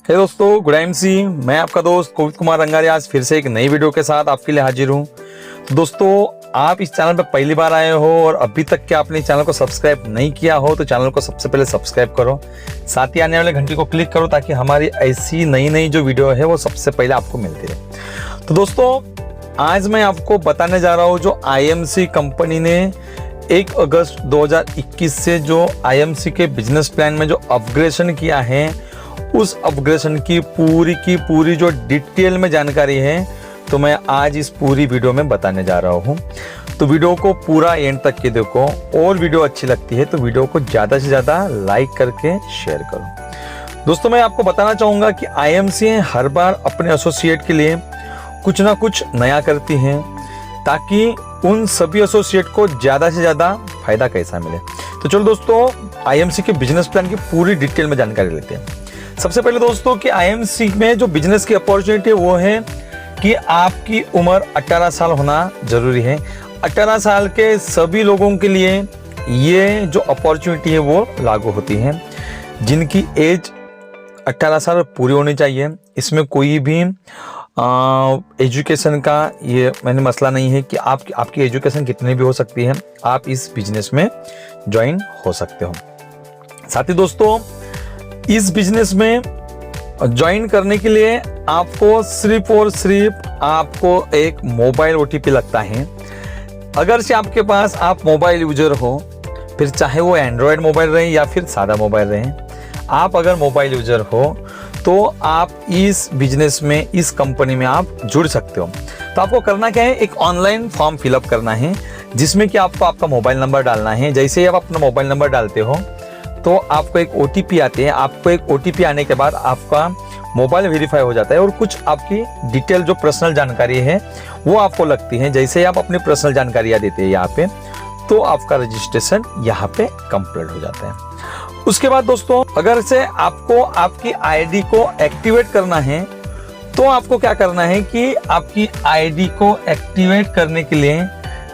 हे दोस्तों, good MC. मैं आपका दोस्त कोविद कुमार रंगारिया आज फिर से एक नई वीडियो के साथ आपके लिए हाजिर हूँ। दोस्तों, आप इस चैनल पर पहली बार आए हो और अभी तक क्या आपने चैनल को सब्सक्राइब नहीं किया हो तो चैनल को सबसे पहले सब्सक्राइब करो, साथ ही आने वाले घंटी को क्लिक करो ताकि हमारी ऐसी नई जो वीडियो है वो सबसे पहले आपको मिलती रहे। तो दोस्तों, आज मैं आपको बताने जा रहा हूँ जो आईएमसी कंपनी ने 1 अगस्त 2021 से जो आईएमसी के बिजनेस प्लान में जो अपग्रेडेशन किया है, उस अपग्रेडेशन की पूरी जो डिटेल में जानकारी है तो मैं आज इस पूरी वीडियो में बताने जा रहा हूँ। तो वीडियो को पूरा एंड तक के देखो और वीडियो अच्छी लगती है तो वीडियो को ज़्यादा से ज़्यादा लाइक करके शेयर करो। दोस्तों, मैं आपको बताना चाहूँगा कि आईएमसी हर बार अपने एसोसिएट के लिए कुछ ना कुछ नया करती हैं ताकि उन सभी एसोसिएट को ज़्यादा से ज़्यादा फायदा कैसा मिले। तो चलो दोस्तों, आईएमसी के बिजनेस प्लान की पूरी डिटेल में जानकारी लेते हैं। सबसे पहले दोस्तों कि आईएमसी में जो बिजनेस की अपॉर्चुनिटी है वो है कि आपकी उम्र 18 साल होना जरूरी है। 18 साल के सभी लोगों के लिए ये जो अपॉर्चुनिटी है वो लागू होती है, जिनकी एज 18 साल पूरी होनी चाहिए। इसमें कोई भी एजुकेशन का ये मैंने मसला नहीं है कि आपकी एजुकेशन कितनी भी हो सकती है, आप इस बिजनेस में ज्वाइन हो सकते हो। साथ ही दोस्तों, इस बिजनेस में ज्वाइन करने के लिए आपको सिर्फ और सिर्फ आपको एक मोबाइल ओटीपी लगता है। अगर से आपके पास आप मोबाइल यूजर हो, फिर चाहे वो एंड्रॉयड मोबाइल रहे या फिर सादा मोबाइल रहे, आप अगर मोबाइल यूजर हो तो आप इस बिजनेस में, इस कंपनी में आप जुड़ सकते हो। तो आपको करना क्या है, एक ऑनलाइन फॉर्म फिलअप करना है जिसमें कि आपको आपका मोबाइल नंबर डालना है। जैसे ही आप अपना मोबाइल नंबर डालते हो तो आपको एक ओटीपी आते हैं। आपको एक ओटीपी आने के बाद आपका मोबाइल वेरीफाई हो जाता है और कुछ आपकी डिटेल जो पर्सनल जानकारी है वो आपको लगती है। जैसे ही आप अपनी पर्सनल जानकारियाँ देते हैं यहाँ पे, तो आपका रजिस्ट्रेशन यहाँ पे कंप्लीट हो जाता है। उसके बाद दोस्तों, अगर से आपको आपकी आईडी को एक्टिवेट करना है तो आपको क्या करना है कि आपकी आईडी को एक्टिवेट करने के लिए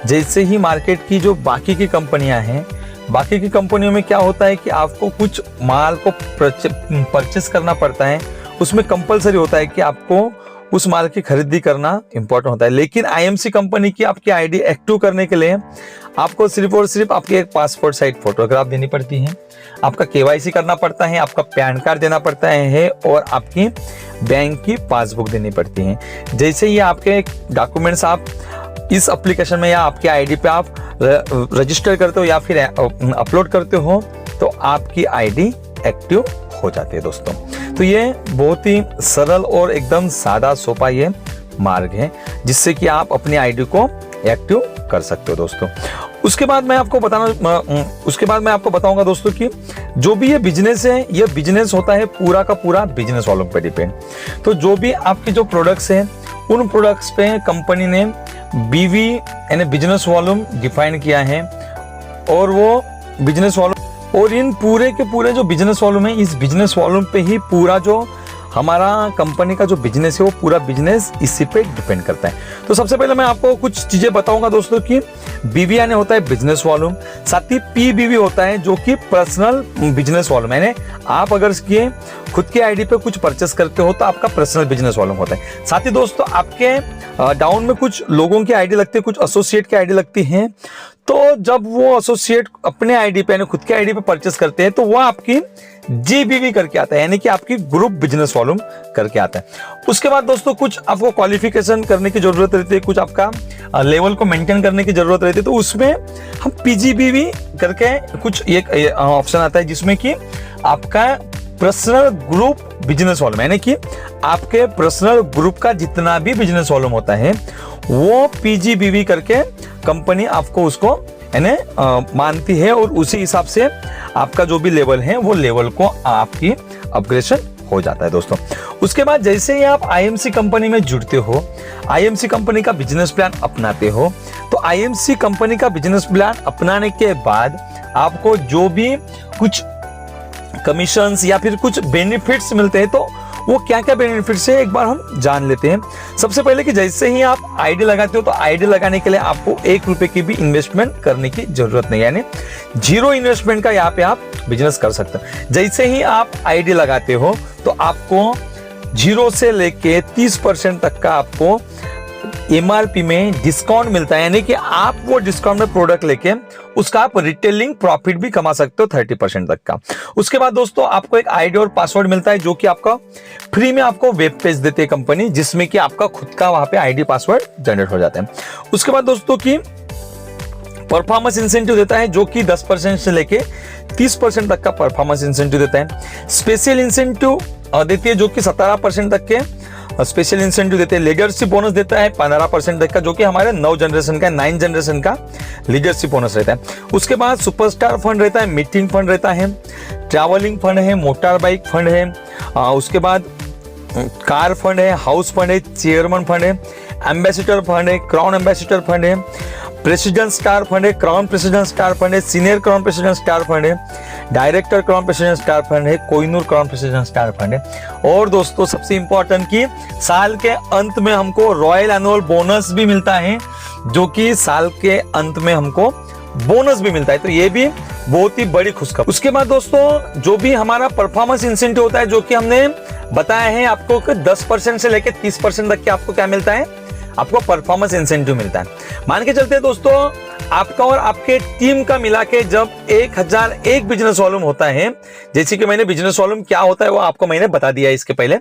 जैसे ही मार्केट की जो बाकी की कंपनियां हैं, बाकी की कंपनियों में क्या होता है कि आपको कुछ माल को परचेस करना पड़ता है, उसमें कंपलसरी होता है कि आपको उस माल की खरीदी करना इंपॉर्टेंट होता है। लेकिन आईएमसी कंपनी की आपकी आईडी एक्टिव करने के लिए आपको सिर्फ और सिर्फ आपकी एक पासपोर्ट साइज फोटोग्राफ देनी पड़ती है, आपका केवाईसी करना पड़ता है, आपका पैन कार्ड देना पड़ता है और आपकी बैंक की पासबुक देनी पड़ती है। जैसे ही आपके डॉक्यूमेंट्स आप इस एप्लीकेशन में या आपके आईडी पे आप रजिस्टर करते हो या फिर अपलोड करते हो तो आपकी आईडी एक्टिव हो जाती है दोस्तों। तो ये बहुत ही सरल और एकदम सादा सोपा ये मार्ग है जिससे कि आप अपनी आईडी को एक्टिव कर सकते हो दोस्तों। उसके बाद मैं आपको बताऊंगा दोस्तों कि जो भी ये बिजनेस है, ये बिजनेस होता है पूरा का पूरा बिजनेस वालों पे डिपेंड। तो जो भी आपके जो प्रोडक्ट्स हैं, उन प्रोडक्ट्स पे कंपनी ने बीवी यानी बिजनेस वॉल्यूम डिफाइन किया है और वो बिजनेस वॉल्यूम और इन पूरे के पूरे जो बिजनेस वॉल्यूम है, इस बिजनेस वॉल्यूम पे ही पूरा जो हमारा कंपनी का जो बिजनेस है वो पूरा बिजनेस इसी पे डिपेंड करता है। तो सबसे पहले मैं आपको कुछ चीजें बताऊंगा दोस्तों कि बीवी यानी होता है बिजनेस वॉल्यूम, साथ ही पीबीवी होता है जो कि पर्सनल बिजनेस वॉल्यूम, यानी आप अगर इसके खुद की आईडी पे कुछ परचेस करते हो तो आपका पर्सनल बिजनेस वॉल्यूम होता है। साथ ही दोस्तों, आपके डाउन में कुछ लोगों की आईडी लगती है, कुछ एसोसिएट की आईडी लगती है। तो जब वो एसोसिएट अपने आईडी पे यानी खुद के आईडी पे परचेस करते हैं तो वो आपकी जीबीवी करके आता है, यानी कि आपकी ग्रुप बिजनेस वॉल्यूम करके आता है। उसके बाद दोस्तों, कुछ आपको क्वालिफिकेशन करने की जरूरत रहती है, कुछ आपका लेवल को मेंटेन करने की जरूरत रहती है। तो उसमें हम पीजीबीवी करके कुछ एक ऑप्शन आता है जिसमें कि आपका पर्सनल ग्रुप बिजनेस वॉल्यूम, यानी कि आपके पर्सनल ग्रुप का जितना भी बिजनेस वॉल्यूम होता है वो पीजीबीवी करके कंपनी आपको उसको यानी मानती है और उसी हिसाब से आपका जो भी लेवल है वो लेवल को आपकी अपग्रेडेशन हो जाता है दोस्तों। उसके बाद जैसे ही आप आईएमसी कंपनी में जुड़ते हो, आईएमसी कंपनी का बिजनेस प्लान अपनाते हो, तो आईएमसी कंपनी का बिजनेस प्लान अपनाने के बाद आपको जो भी कुछ कमीशंस या फिर कुछ बेनिफिट्स मिलते हैं, तो वो क्या क्या बेनिफिट्स है एक बार हम जान लेते हैं। सबसे पहले कि जैसे ही आप आईडी लगाते हो तो आईडी लगाने के लिए आपको 1 रुपए की भी इन्वेस्टमेंट करने की जरूरत नहीं, यानी 0 इन्वेस्टमेंट का यहाँ पे आप बिजनेस कर सकते हो। जैसे ही आप आईडी लगाते हो तो आपको 0 से लेके 30% तक का आपको एमआरपी में डिस्काउंट मिलता है, यानी कि आप वो डिस्काउंट में प्रोडक्ट लेके उसका आप रिटेलिंग प्रॉफिट भी कमा सकते हो 30% तक का। उसके बाद दोस्तों आपको एक आईडी और पासवर्ड मिलता है जो कि आपका फ्री में आपको वेब पेज देती है कंपनी, जिसमें कि आपका खुद का वहां पे आईडी पासवर्ड जनरेट हो जाता है। उसके बाद दोस्तों की परफॉर्मेंस इंसेंटिव देता है जो कि 10% से लेके 30% तक का परफॉर्मेंस इंसेंटिव देता है। स्पेशल इंसेंटिव देती है जो कि 17% तक के स्पेशल इंसेंटिव देते हैं। लीडरशिप बोनस देता है 15% तक का, जो कि हमारे 9 जनरेशन का लीडरशिप बोनस रहता है। उसके बाद सुपरस्टार फंड रहता है, मीटिंग फंड रहता है, ट्रैवलिंग फंड है, मोटर बाइक फंड है, उसके बाद कार फंड है, हाउस फंड है, चेयरमैन फंड है, एम्बेसडर फंड है, क्राउन एम्बेसडर फंड है, प्रेसिडेंट स्टार फंड है, क्राउन प्रेसिडेंट स्टार फंड है, senior crown president star fund है, director crown president star fund है, Kohinoor crown president star fund है। और दोस्तों सबसे इंपॉर्टेंट कि साल के अंत में हमको रॉयल एनुअल बोनस भी मिलता है, जो कि साल के अंत में हमको बोनस भी मिलता है, तो ये भी बहुत ही बड़ी खुशखबरी। उसके बाद दोस्तों जो भी हमारा परफॉर्मेंस इंसेंटिव होता है, जो कि हमने बताया है आपको कि 10% से लेकर 30% तक के आपको क्या मिलता है, आपको परफॉर्मेंस इंसेंटिव मिलता है। मान के चलते हैं दोस्तों आपका और आपके टीम का मिला के जब 1001 बिजनेस वॉल्यूम होता है, जैसे कि मैंने बिजनेस वॉल्यूम क्या होता है वो आपको मैंने बता दिया इसके पहले।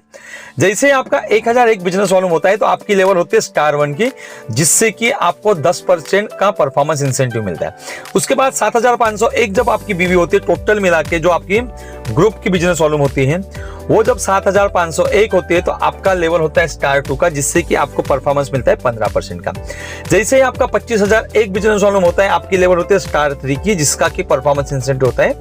जैसे आपका 1001 बिजनेस वॉल्यूम होता है तो आपकी लेवल होती है स्टार 1 की, जिससे कि आपको 10% का परफॉर्मेंस इंसेंटिव मिलता है। उसके बाद 7501 जब आपकी बीवी होती है, टोटल मिला के जो आपकी ग्रुप की बिजनेस वॉल्यूम होती है वो जब 7501 होती है तो आपका लेवल होता है स्टार 2 का, जिससे कि आपको परफॉर्मेंस मिलता है 15% का। जैसे ही आपका 25001 बिजनेस वॉल्यूम होता है, आपकी लेवल होती है स्टार 3 की, जिसका की परफॉर्मेंस इंसेंटिव होता है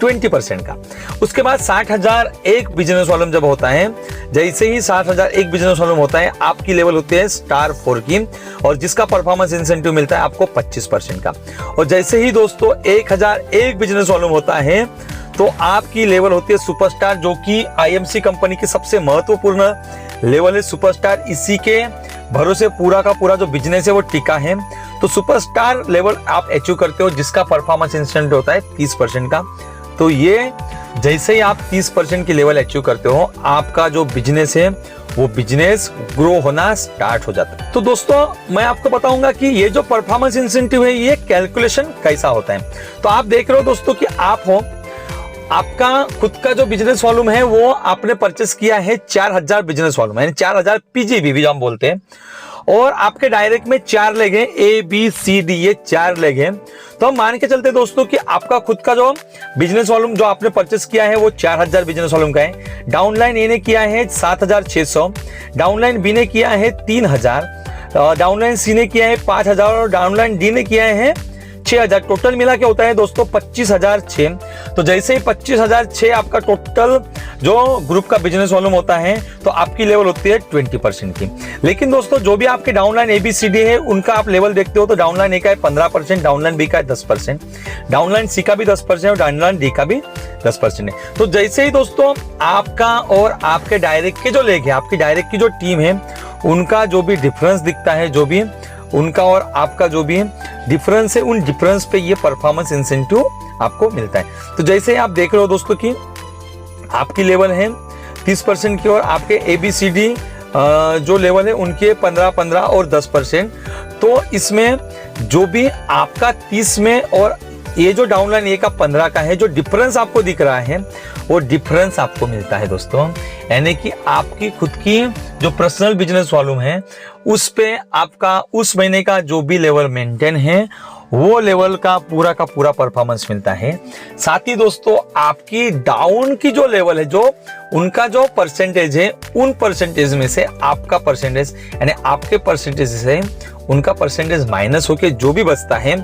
20% का। उसके बाद 60001 बिजनेस वॉल्यूम जब होता है, जैसे ही 60001 बिजनेस वॉल्यूम होता है, आपकी लेवल होती है स्टार 4 की, और जिसका परफॉर्मेंस इंसेंटिव मिलता है आपको 25% का। और जैसे ही दोस्तों 1001 बिजनेस वॉल्यूम होता है तो आपकी लेवल होती है सुपरस्टार, जो कि आईएमसी कंपनी की सबसे महत्वपूर्ण लेवल है। सुपरस्टार इसी के भरोसे पूरा का पूरा जो बिजनेस है वो टिका है। तो सुपरस्टार लेवल आप अचीव करते हो, जिसका परफॉर्मेंस इंसेंटिव होता है 30% का। तो ये जैसे ही आप 30% की लेवल अचीव करते हो, आपका जो बिजनेस है वो बिजनेस ग्रो होना स्टार्ट हो जाता है। तो दोस्तों मैं आपको बताऊंगा कि ये जो परफॉर्मेंस इंसेंटिव है ये कैलकुलेशन कैसा होता है। तो आप देख रहे हो दोस्तों कि आप हो, आपका खुद का जो बिजनेस वॉल्यूम है वो आपने परचेस किया है 4000 बिजनेस वॉल्यूम, यानी 4000 पीजीबी भी हम बोलते हैं, और आपके डायरेक्ट में 4 लेग हैं, ए बी सी डी, ये 4 लेग हैं। तो हम मान के चलते दोस्तों कि आपका खुद का जो बिजनेस वॉल्यूम जो आपने परचेस किया है वो 4000 बिजनेस वॉल्यूम का है। डाउनलाइन ए ने किया है 7600, डाउनलाइन बी ने किया है 3000, डाउनलाइन सी ने किया है 5000 और डाउनलाइन डी ने किया है 6000। टोटल मिला के होता है दोस्तों 25006। तो जैसे ही 25006 आपका टोटल जो ग्रुप का बिजनेस वॉल्यूम होता है तो आपकी लेवल होती है 20% की। लेकिन दोस्तों जो भी आपके डाउनलाइन एबीसीडी है उनका आप लेवल देखते हो तो डाउनलाइन ए का है 15%, डाउनलाइन बी का है 10%, डाउनलाइन सी का भी 10% और डाउनलाइन डी का भी 10% है। तो जैसे ही दोस्तों आपका और आपके डायरेक्ट के जो लेग है, आपकी डायरेक्ट की जो टीम है, उनका जो भी डिफरेंस दिखता है, जो भी उनका और आपका जो भी डिफरेंस है, उन डिफरेंस पे ये परफॉर्मेंस इंसेंटिव आपको मिलता है। तो जैसे आप देख रहे हो दोस्तों कि आपकी लेवल है 30% की और आपके एबीसीडी जो लेवल है उनके 15-15 और 10%। तो इसमें जो भी आपका 30 में और ये जो डाउनलाइन ए का 15 का है, जो डिफरेंस आपको दिख रहा है वो डिफरेंस आपको मिलता है दोस्तों, यानी कि आपकी खुद की जो पर्सनल बिजनेस वॉल्यूम है उस पे आपका उस महीने का जो भी लेवल मेंटेन है वो लेवल का पूरा परफॉर्मेंस मिलता है। साथ ही दोस्तों आपकी डाउन की जो लेवल है, जो उनका जो परसेंटेज है, उन परसेंटेज में से आपका परसेंटेज यानी आपके परसेंटेज से उनका परसेंटेज माइनस होके जो भी बचता है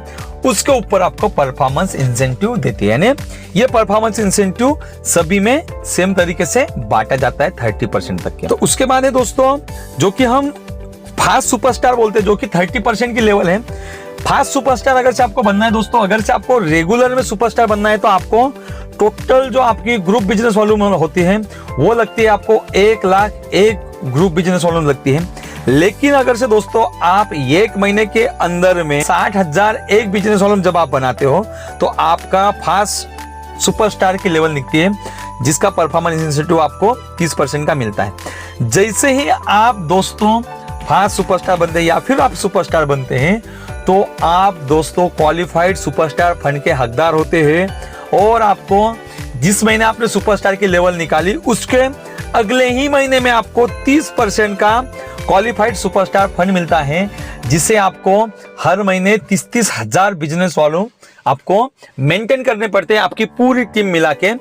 उसके ऊपर आपको परफॉर्मेंस इंसेंटिव देती है। यानी ये परफॉर्मेंस इंसेंटिव सभी में सेम तरीके से बांटा जाता है 30% तक के। तो उसके बाद है दोस्तों जो कि हम फास्ट सुपरस्टार बोलते हैं, जो कि 30% की लेवल है। फास्ट सुपरस्टार अगर से आपको बनना है दोस्तों, अगर से आपको रेगुलर में सुपरस्टार बनना है तो आपको टोटल जो आपकी ग्रुप बिजनेस वॉल्यूम होती है वो लगती है आपको 1,00,001 ग्रुप बिजनेस वॉल्यूम लगती है। लेकिन अगर से दोस्तों आप 1 महीने के अंदर में 60,001 बिजनेस वॉल्यूम जब आप बनाते हो तो आपका फास्ट सुपरस्टार की लेवल दिखती है, जिसका परफॉर्मेंस इंसेंटिव आपको 30% का मिलता है। जैसे ही आप दोस्तों फास्ट सुपरस्टार बनते हैं या फिर आप सुपरस्टार बनते हैं, तो आप दोस्तों क्वालिफाइड सुपरस्टार फंड के हकदार होते हैं और आपको जिस महीने आपने सुपरस्टार की लेवल निकाली उसके अगले ही महीने में आपको 30% का क्वालिफाइड सुपरस्टार फंड मिलता है, जिसे आपको हर महीने 30 हजार बिजनेस वालों आपको मेंटेन करने पड़ते हैं। आपकी पूरी टीम मिला के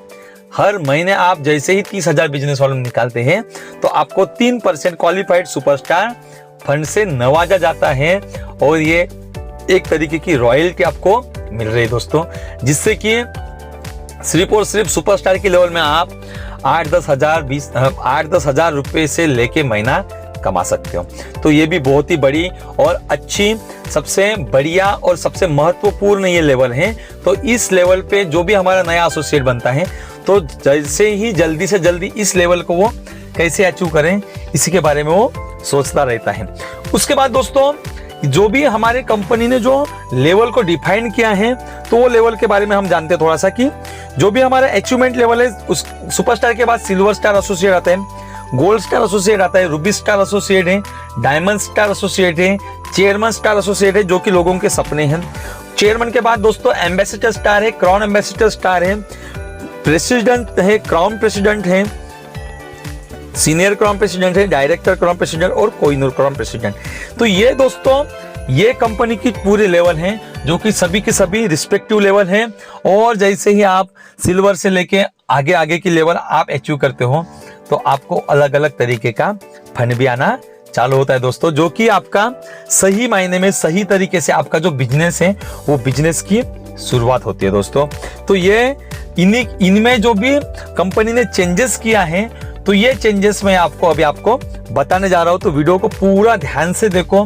हर महीने आप जैसे ही 30 हजार बिजनेस वालों निकालते हैं तो आपको 3% क्वालिफाइड सुपरस्टार फंड से नवाजा जाता है और ये एक तरीके की रॉयल्टी आपको मिल रही है दोस्तों, जिससे कि सिर्फ और सिर्फ सुपरस्टार की लेवल में आप 8-10 हजार रुपए से लेके महीना कमा सकते हो। तो ये भी बहुत ही बड़ी और अच्छी, सबसे बढ़िया और सबसे महत्वपूर्ण ये लेवल है। तो इस लेवल पे जो भी हमारा नया एसोसिएट बनता है, तो जैसे ही जल्दी से जल्दी इस लेवल को वो कैसे अचीव करें, इसी के बारे में वो सोचता रहता है। उसके बाद दोस्तों जो भी हमारे कंपनी ने जो लेवल को डिफाइन किया है, तो वो लेवल के बारे में हम जानते हैं थोड़ा सा, कि जो भी हमारा अचीवमेंट लेवल है, उस सुपरस्टार के बाद सिल्वर स्टार एसोसिएट आता है, गोल्ड स्टार एसोसिएट आता है, रूबी स्टार एसोसिएट है, डायमंड स्टार एसोसिएट है, चेयरमैन स्टार एसोसिएट है, जो कि लोगों के सपने हैं। चेयरमैन के बाद दोस्तों एम्बेसडर स्टार है, क्राउन एम्बेसडर स्टार है, प्रेसिडेंट है, क्राउन प्रेसिडेंट है, सीनियर क्राउन प्रेसिडेंट है, डायरेक्टर क्राउन प्रेसिडेंट और कोहिनूर क्राउन प्रेसिडेंट। तो ये दोस्तों ये कंपनी की पूरी लेवल है, जो कि सभी के सभी रिस्पेक्टिव लेवल हैं। और जैसे ही आप सिल्वर से लेके आगे आगे की लेवल आप अचीव करते हो, तो आपको अलग अलग तरीके का फंड भी आना चालू होता है दोस्तों, जो कि आपका सही मायने में सही तरीके से आपका जो बिजनेस है वो बिजनेस की शुरुआत होती है दोस्तों। तो ये इनमें जो भी कंपनी ने चेंजेस किया है, तो ये चेंजेस मैं आपको बताने जा रहा हूं। तो वीडियो को पूरा ध्यान से देखो,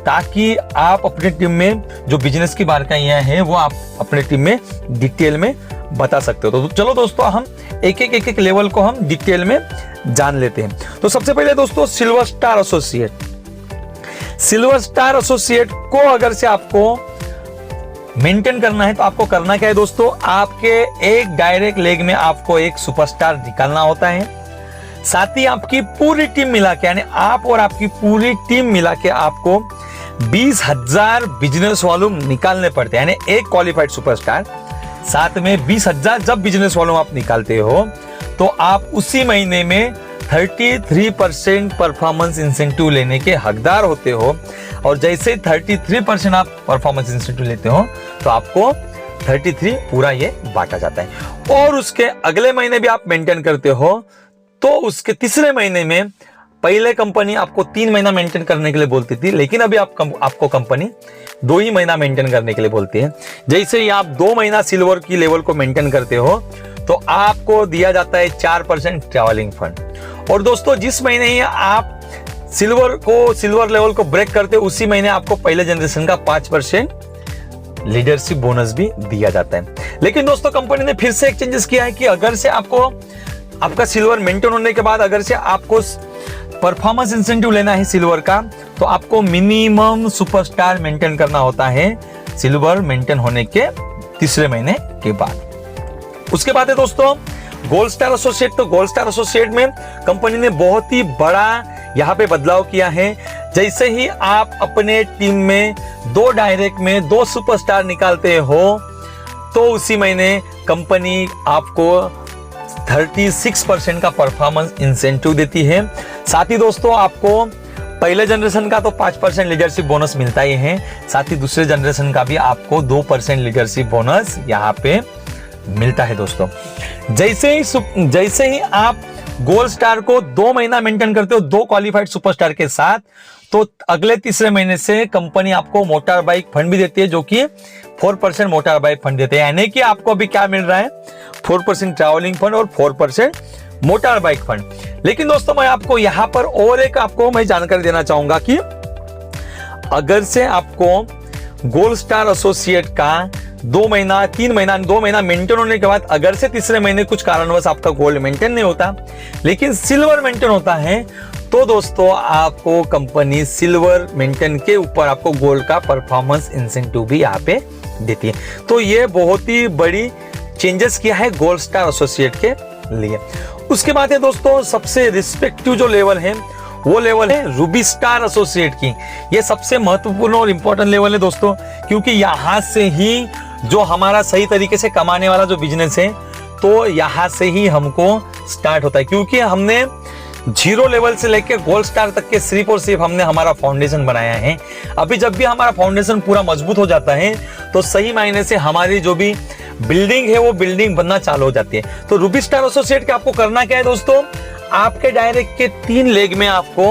ताकि आप अपनी टीम में जो बिजनेस की बारीकियां हैं वो आप अपने टीम में डिटेल में बता सकते हो। तो चलो दोस्तों हम एक लेवल को हम डिटेल में जान लेते हैं। तो सबसे पहले दोस्तों सिल्वर स्टार एसोसिएट को अगर से आपको मेंटेन करना है, तो आपको करना क्या है दोस्तों, आपके एक डायरेक्ट लेग में आपको एक सुपरस्टार निकालना होता है। साथ ही आपकी पूरी टीम मिला के, यानी आप और आपकी पूरी टीम मिला के आपको 20,000 बिजनेस वॉल्यूम निकालने पड़ते हैं, यानी एक क्वालिफाइड सुपरस्टार साथ में 20,000 जब बिजनेस वॉल्यूम आप निकालते हो, तो आप उसी महीने में 33% परफॉर्मेंस इंसेंटिव लेने के हकदार होते हो। और जैसे 33% आप परफॉर्मेंस इंसेंटिव लेते हो, तो आपको 33 पूरा ये बांटा जाता है। और उसके अगले महीने भी आप मेंटेन करते हो, तो उसके तीसरे महीने में, पहले कंपनी आपको 3 महीना मेंटेन करने के लिए बोलती थी, लेकिन अभी आपको कंपनी 2 ही महीना मेंटेन करने के लिए बोलती है। जैसे ही आप 2 महीना सिल्वर की लेवल को मेंटेन करते हो, तो आपको दिया जाता है 4% ट्रैवलिंग फंड। और दोस्तों जिस महीने ही आप सिल्वर लेवल को ब्रेक करते हो, उसी महीने आपको पहले जनरेशन का 5% लीडरशिप बोनस भी दिया जाता है। लेकिन दोस्तों कंपनी ने फिर से एक चेंजेस किया है कि अगर से आपका सिल्वर मेंटेन होने के बाद अगर से आपको परफॉर्मेंस इंसेंटिव लेना है सिल्वर का, तो आपको मिनिमम सुपरस्टार मेंटेन करना होता है सिल्वर मेंटेन होने के तीसरे महीने के बाद। उसके बाद है दोस्तों गोल्ड स्टार एसोसिएट। तो गोल्ड स्टार एसोसिएट में कंपनी ने बहुत ही बड़ा यहाँ पे बदलाव किया है। जैसे ही आप अपने टीम में 2 डायरेक्ट में 2 सुपरस्टार निकालते हो, तो उसी महीने कंपनी आपको 36% का परफॉर्मेंस इंसेंटिव देती है। साथ ही दोस्तों आपको पहले जनरेशन का तो 5% लीडरशिप बोनस मिलता ही है, साथ ही दूसरे जनरेशन का भी आपको 2% लीडरशिप बोनस यहाँ पे मिलता है दोस्तों। जैसे ही आप गोल्ड स्टार को 2 महीना मेंटेन करते हो 2 क्वालिफाइड सुपरस्टार के साथ, तो अगले तीसरे महीने से कंपनी आपको मोटर बाइक फंड भी देती है, जो कि 4% मोटर बाइक फंड देते हैं। यानी कि आपको अभी क्या मिल रहा है, 4% ट्रैवलिंग फंड और 4% मोटर बाइक फंड। लेकिन दोस्तों मैं आपको यहाँ पर और एक मैं जानकारी देना चाहूंगा कि अगर से आपको गोल्ड स्टार एसोसिएट का 2 महीना मेंटेन होने के बाद अगर से तीसरे महीने कुछ कारणवश आपका गोल्ड मेंटेन नहीं होता, लेकिन सिल्वर मेंटेन होता है, तो दोस्तों आपको कंपनी सिल्वर मेंटेन के ऊपर आपको गोल्ड का परफॉर्मेंस इंसेंटिव भी यहाँ पे देती है। तो ये बहुत ही बड़ी चेंजेस किया है गोल्ड स्टार एसोसिएट के लिए। उसके बाद है दोस्तों सबसे रिस्पेक्टिव जो लेवल है वो लेवल है रूबी स्टार एसोसिएट की। ये सबसे महत्वपूर्ण और इंपॉर्टेंट लेवल है दोस्तों, क्योंकि यहाँ से ही जो हमारा सही तरीके से कमाने वाला जो बिजनेस है तो यहाँ से ही हमको स्टार्ट होता है, क्योंकि हमने 0 लेवल से लेकर गोल्ड स्टार तक के सिर्फ और सिर्फ हमने हमारा फाउंडेशन बनाया है। अभी जब भी हमारा फाउंडेशन पूरा मजबूत हो जाता है तो सही मायने से हमारी जो भी बिल्डिंग है वो बिल्डिंग बनना चालू हो जाती है। तो रूबी स्टार एसोसिएट के आपको करना क्या है दोस्तों, आपके डायरेक्ट के 3 लेग में आपको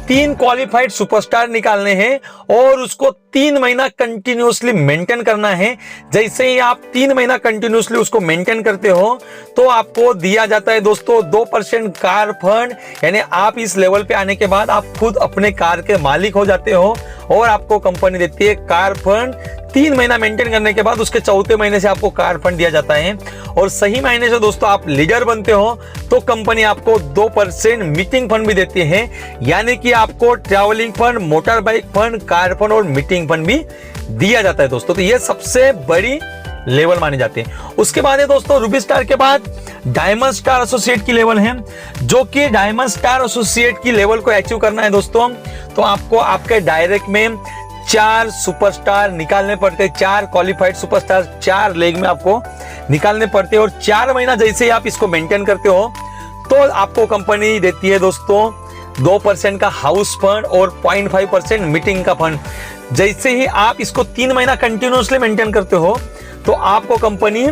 3 क्वालिफाइड सुपरस्टार निकालने हैं और उसको 3 महीना कंटिन्यूअसली मेंटेन करना है। जैसे ही आप 3 महीना कंटिन्यूअसली उसको मेंटेन करते हो तो आपको दिया जाता है दोस्तों 2% कार फंड, यानी आप इस लेवल पे आने के बाद आप खुद अपने कार के मालिक हो जाते हो और आपको कंपनी देती है कार फंड। 3 महीना मेंटेन करने के बाद उसके 4थे महीने से आपको कार फंड दिया जाता है और सही मायने से दोस्तों आप लीडर बनते हो तो कंपनी आपको 2% मीटिंग फंड भी देती है, यानी कि आपको travelling fund, motor bike fund, car fund और मीटिंग फंड भी दिया जाता है दोस्तों। तो ये सबसे बड़ी लेवल माने जाते हैं। उसके बाद है दोस्तों रूबी स्टार के बाद डायमंड स्टार एसोसिएट की लेवल है, जो कि डायमंड स्टार एसोसिएट की लेवल को अचीव करना है दोस्तों तो आपको आपके डायरेक्ट में 4 सुपरस्टार निकालने पड़ते हैं, 4 क्वालिफाइड सुपरस्टार 4 लेग में आपको निकालने पड़ते हैं और 4 महीना जैसे ही आप इसको मेंटेन करते हो तो आपको कंपनी देती है दोस्तों 2% का हाउस फंड और 0.5% मीटिंग का फंड। जैसे ही आप इसको 3 महीना कंटिन्यूअसली मेंटेन करते हो तो आपको company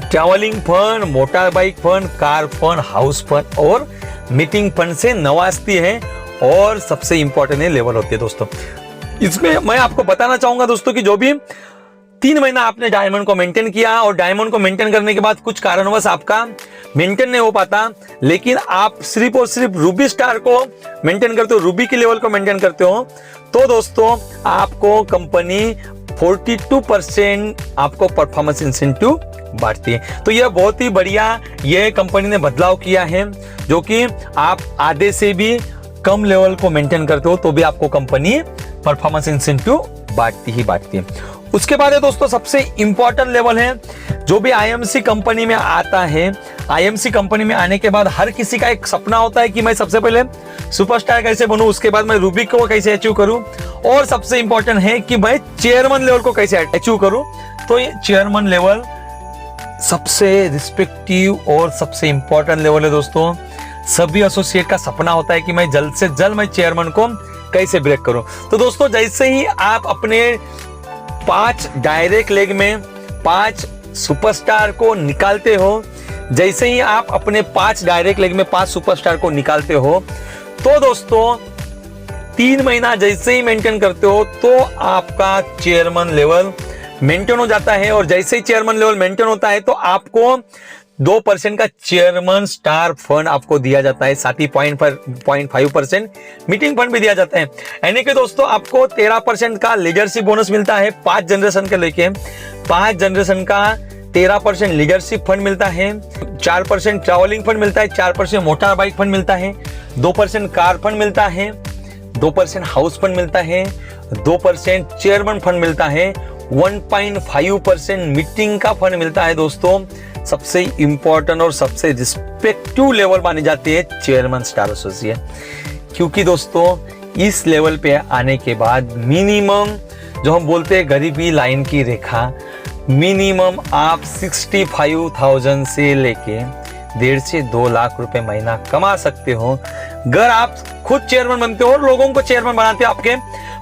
travelling fund, motor bike fund, car fund, house fund और मीटिंग फंड से नवाजती है और सबसे इंपॉर्टेंट है लेवल होती है दोस्तों। इसमें मैं आपको बताना चाहूंगा दोस्तों कि जो भी 3 महीना आपने डायमंड को मेंटेन किया और डायमंड को मेंटेन करने के बाद कुछ कारणवश आपका मेंटेन नहीं हो पाता, लेकिन आप सिर्फ और सिर्फ रूबी स्टार को मेंटेन करते हो, रूबी के लेवल को मेंटेन करते हो तो दोस्तों आपको कंपनी 42% आपको परफॉर्मेंस इंसेंटिव बांटती है। तो यह बहुत ही बढ़िया ये कंपनी ने बदलाव किया है, जो कि आप आधे से भी कम लेवल को मेंटेन करते हो तो भी आपको कंपनी परफॉर्मेंस इंसेंटिव बांटती है। उसके बाद है दोस्तों सबसे इंपॉर्टेंट लेवल है, जो भी आईएमसी कंपनी में आता है। आईएमसी कंपनी में आने के बाद हर किसी का एक सपना होता है कि मैं सबसे पहले सुपरस्टार कैसे बनूं, उसके बाद मैं रूबी को कैसे अचीव करूं और सबसे इंपॉर्टेंट है कि मैं चेयरमैन लेवल को कैसे अचीव करूं। तो ये चेयरमैन लेवल सबसे रिस्पेक्टिव और सबसे इंपॉर्टेंट लेवल है दोस्तों। सभी एसोसिएट का सपना होता है कि मैं जल्द से जल्द मैं चेयरमैन को कैसे ब्रेक करूं। तो दोस्तों जैसे ही आप अपने 5 डायरेक्ट लेग में 5 सुपरस्टार को निकालते हो, जैसे ही आप अपने 5 डायरेक्ट लेग में 5 सुपरस्टार को निकालते हो तो दोस्तों 3 महीना जैसे ही मेंटेन करते हो तो आपका चेयरमैन लेवल मेंटेन हो जाता है और जैसे ही चेयरमैन लेवल मेंटेन होता है तो आपको 2% का चेयरमैन स्टार फंड आपको दिया जाता है, साथ ही 0.5% मीटिंग फंड भी दिया जाता है। यानी कि दोस्तों आपको 13% का लीडरशिप बोनस मिलता है 5 जनरेशन के लेके। 5 जनरेशन का 13% लीडरशिप फंड मिलता है, 4% ट्रैवलिंग फंड मिलता है, 4% मोटर बाइक फंड मिलता है, 2% कार फंड मिलता है, 2% हाउस फंड मिलता है, 2% चेयरमैन फंड मिलता है, 1.5% मीटिंग का फंड मिलता है दोस्तों। सबसे इंपॉर्टेंट और सबसे रिस्पेक्टिव लेवल मानी जाती है चेयरमैन स्टार एसोसिएट, क्योंकि दोस्तों इस लेवल पे आने के बाद मिनिमम जो हम बोलते हैं गरीबी लाइन की रेखा, मिनिमम आप 65,000 से लेके 1.5 से 2 लाख रुपए महीना कमा सकते हो अगर आप खुद चेयरमैन बनते हो और लोगों को चेयरमैन बनाते हो। आपके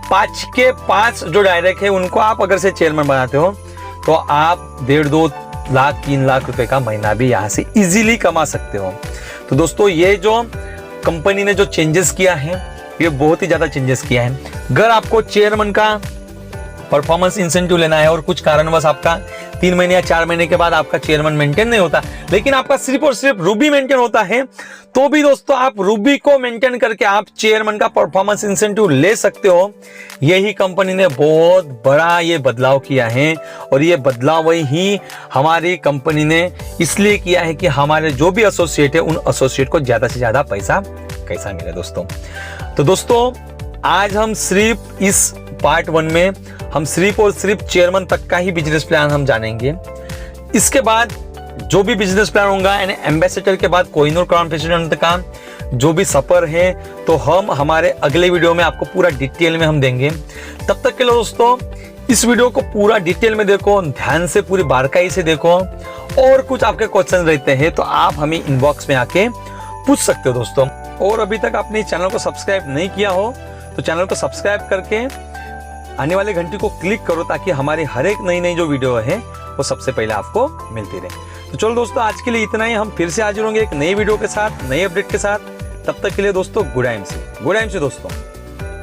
5 के 5 जो डायरेक्ट है उनको आप अगर से चेयरमैन बनाते हो तो आप 1.5-2 लाख 3 लाख रुपए का महीना भी यहाँ से इजीली कमा सकते हो। तो दोस्तों ये जो कंपनी ने जो चेंजेस किया है ये बहुत ही ज्यादा चेंजेस किया है। अगर आपको चेयरमैन का परफॉर्मेंस इंसेंटिव लेना है और कुछ कारणवश आपका 3 महीने या 4 महीने के बाद आपका चेयरमैन मेंटेन नहीं होता, लेकिन आपका सिर्फ और सिर्फ रूबी मेंटेन होता है, तो भी दोस्तों आप रूबी को मेंटेन करके आप चेयरमैन का परफॉर्मेंस इंसेंटिव ले सकते हो। यही कंपनी ने बहुत बड़ा ये बदलाव किया है और ये बदलाव ही हमारी कंपनी ने इसलिए किया है कि हमारे जो भी एसोसिएट है उन एसोसिएट को ज्यादा से ज्यादा पैसा कैसा मिले दोस्तों। तो दोस्तों आज हम सिर्फ इस पार्ट 1 में हम सिर्फ और सिर्फ चेयरमैन तक का ही बिजनेस प्लान हम जानेंगे। इसके बाद जो भी बिजनेस प्लान होगा, यानी एम्बेसडर के बाद कोहिनूर क्राउन प्रेसिडेंट का जो भी सफर है, तो हम हमारे अगले वीडियो में आपको पूरा डिटेल में हम देंगे। तब तक के लिए दोस्तों इस वीडियो को पूरा डिटेल में देखो, ध्यान से पूरी बारीकाई से देखो, और कुछ आपके क्वेश्चन रहते हैं तो आप हमें इनबॉक्स में आके पूछ सकते हो दोस्तों। और अभी तक आपने इस चैनल को सब्सक्राइब नहीं किया हो तो चैनल को सब्सक्राइब करके आने वाले घंटी को क्लिक करो, ताकि हमारी हर एक नई नई जो वीडियो है वो सबसे पहले आपको मिलती रहे। तो चलो दोस्तों, आज के लिए इतना ही। हम फिर से हाजिर होंगे एक नई वीडियो के साथ, नई अपडेट के साथ। तब तक के लिए दोस्तों गुड एमसी दोस्तों।